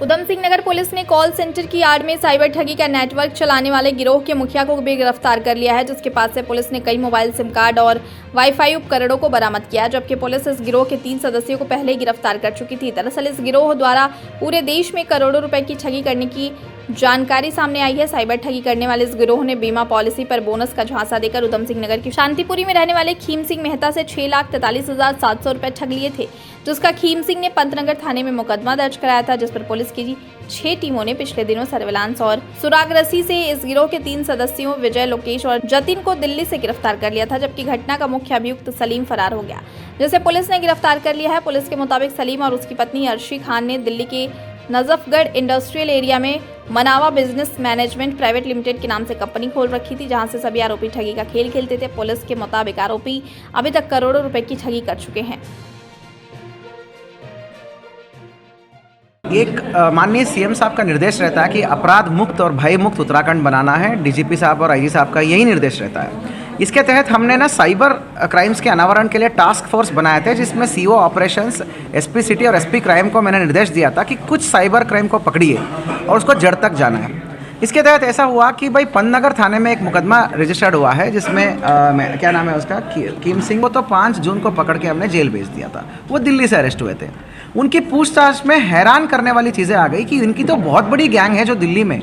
Udham Singh Nagar police ने call centre की आड़ में साइबर ठगी का नेटवर्क चलाने वाले गिरोह के मुखिया को भी गिरफ्तार कर लिया है, जिसके पास से पुलिस ने कई मोबाइल सिम कार्ड और वाईफाई उपकरणों को बरामद किया, जबकि पुलिस इस गिरोह के 3 सदस्यों को पहले ही गिरफ्तार कर चुकी थी। दरअसल इस गिरोह द्वारा पूरे देश में करोड़ों रुपए की ठगी करने की जानकारी सामने आई है। साइबर ठगी करने वाले इस गिरोह ने बीमा पॉलिसी पर बोनस का झांसा देकर उधम सिंह नगर की शांतिपुरी में रहने वाले खीम सिंह मेहता से 6,43,700 रुपए ठग लिए थे, जिसका खीम सिंह ने पंतनगर थाने में मुकदमा दर्ज कराया था, जिस पर पुलिस की 6 टीमों ने पिछले दिनों सर्विलांस और सुरागरसी से इस गिरोह के 3 सदस्यों विजय, लोकेश और जतिन को दिल्ली से गिरफ्तार कर लिया था, जबकि घटना का मुख्य अभियुक्त सलीम फरार हो गया, जिसे पुलिस ने गिरफ्तार कर लिया है। पुलिस के मुताबिक सलीम और उसकी पत्नी अर्शी खान ने दिल्ली के नजफगढ़ इंडस्ट्रियल एरिया में मनावा बिजनेस मैनेजमेंट प्राइवेट लिमिटेड के नाम से कंपनी खोल रखी थी, जहां से सभी आरोपी ठगी का खेल खेलते थे। पुलिस के मुताबिक आरोपी अभी तक करोड़ों रुपए की ठगी कर चुके हैं। एक माननीय सीएम साहब का निर्देश रहता है कि अपराध मुक्त और भय मुक्त उत्तराखंड बनाना है। डीजीपी साहब और आईजी साहब का यही निर्देश रहता है। इसके तहत हमने ना साइबर क्राइम्स के अनावरण के लिए टास्क फोर्स बनाए थे, जिसमें सीओ ऑपरेशंस, एसपी सिटी और एसपी क्राइम को मैंने निर्देश दिया था कि कुछ साइबर क्राइम को पकड़िए और उसको जड़ तक जाना है। इसके तहत ऐसा हुआ कि भाई पंतनगर थाने में एक मुकदमा रजिस्टर्ड हुआ है, जिसमें क्या नाम है उसका, कीम सिंह को तो 5 जून को पकड़ के हमने जेल भेज दिया था। वो दिल्ली से अरेस्ट हुए थे। उनकी पूछताछ में हैरान करने वाली चीज़ें आ गई कि इनकी तो बहुत बड़ी गैंग है जो दिल्ली में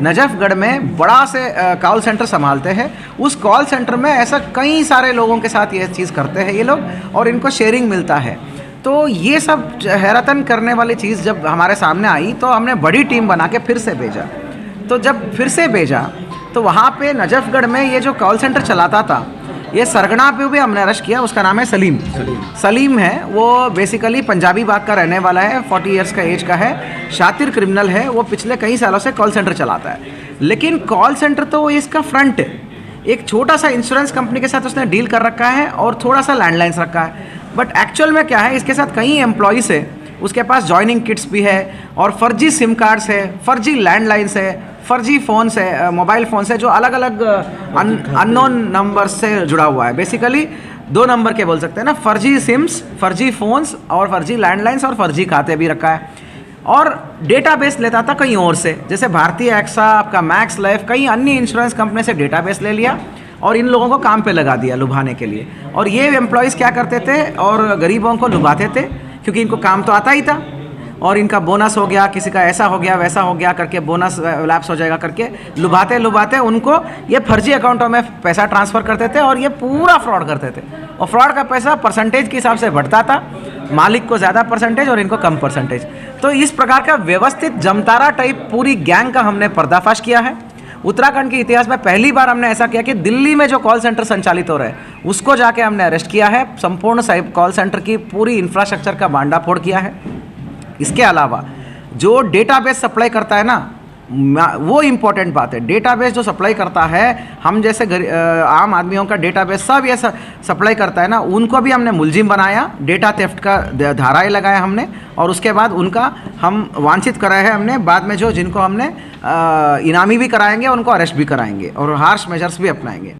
नजफगढ़ में बड़ा से कॉल सेंटर संभालते हैं। उस कॉल सेंटर में ऐसा कई सारे लोगों के साथ ये चीज़ करते हैं ये लोग, और इनको शेयरिंग मिलता है। तो ये सब हैरतन करने वाली चीज़ जब हमारे सामने आई तो हमने बड़ी टीम बना के फिर से भेजा। तो जब फिर से भेजा तो वहाँ पे नजफगढ़ में ये जो कॉल सेंटर चलाता था, ये सरगना पे भी हमने अरेस्ट किया। उसका नाम है सलीम है। वो बेसिकली पंजाबी बाग का रहने वाला है, 40 इयर्स का एज का है, शातिर क्रिमिनल है। वो पिछले कई सालों से कॉल सेंटर चलाता है, लेकिन कॉल सेंटर तो इसका फ्रंट है। एक छोटा सा इंश्योरेंस कंपनी के साथ उसने डील कर रखा है और थोड़ा सा लैंडलाइंस रखा है, बट एक्चुअल में क्या है, इसके साथ कई एम्प्लॉइज़ है। उसके पास जॉइनिंग किट्स भी है और फर्जी सिम कार्ड्स है, फर्जी लैंडलाइंस है, फर्जी फ़ोन्स है, मोबाइल फ़ोन्स है जो अलग अलग अननोन नंबर से जुड़ा हुआ है। बेसिकली 2 नंबर के बोल सकते हैं ना, फर्जी सिम्स, फर्जी फ़ोन्स और फर्जी लैंडलाइंस और फर्जी खाते भी रखा है। और डेटाबेस लेता था कहीं और से, जैसे भारतीय एक्सा, आपका मैक्स लाइफ, कई अन्य इंश्योरेंस कंपनी से डेटाबेस ले लिया और इन लोगों को काम पे लगा दिया लुभाने के लिए। और ये एम्प्लॉयज़ क्या करते थे और गरीबों को लुभाते थे, क्योंकि इनको काम तो आता ही था। और इनका बोनस हो गया, किसी का ऐसा हो गया वैसा हो गया करके, बोनस लैप्स हो जाएगा करके लुभाते लुभाते उनको ये फर्जी अकाउंटों में पैसा ट्रांसफ़र करते थे और ये पूरा फ्रॉड करते थे। और फ्रॉड का पैसा परसेंटेज के हिसाब से बढ़ता था, मालिक को ज़्यादा परसेंटेज और इनको कम परसेंटेज। तो इस प्रकार का व्यवस्थित जमतारा टाइप पूरी गैंग का हमने पर्दाफाश किया है। उत्तराखंड के इतिहास में पहली बार हमने ऐसा किया कि दिल्ली में जो कॉल सेंटर संचालित हो रहे हैं उसको जाके हमने अरेस्ट किया है। संपूर्ण कॉल सेंटर की पूरी इंफ्रास्ट्रक्चर का भांडाफोड़ किया है। इसके अलावा जो डेटाबेस सप्लाई करता है ना, वो इम्पोर्टेंट बात है। डेटाबेस जो सप्लाई करता है, हम जैसे आम आदमियों का डेटाबेस सब ये सप्लाई करता है ना, उनको भी हमने मुलजिम बनाया। डेटा थेफ्ट का धाराएं लगाया हमने और उसके बाद उनका हम वांछित कराया है हमने। बाद में जिनको हमने इनामी भी कराएंगे उनको अरेस्ट भी कराएंगे और हार्श मेजर्स भी अपनाएंगे।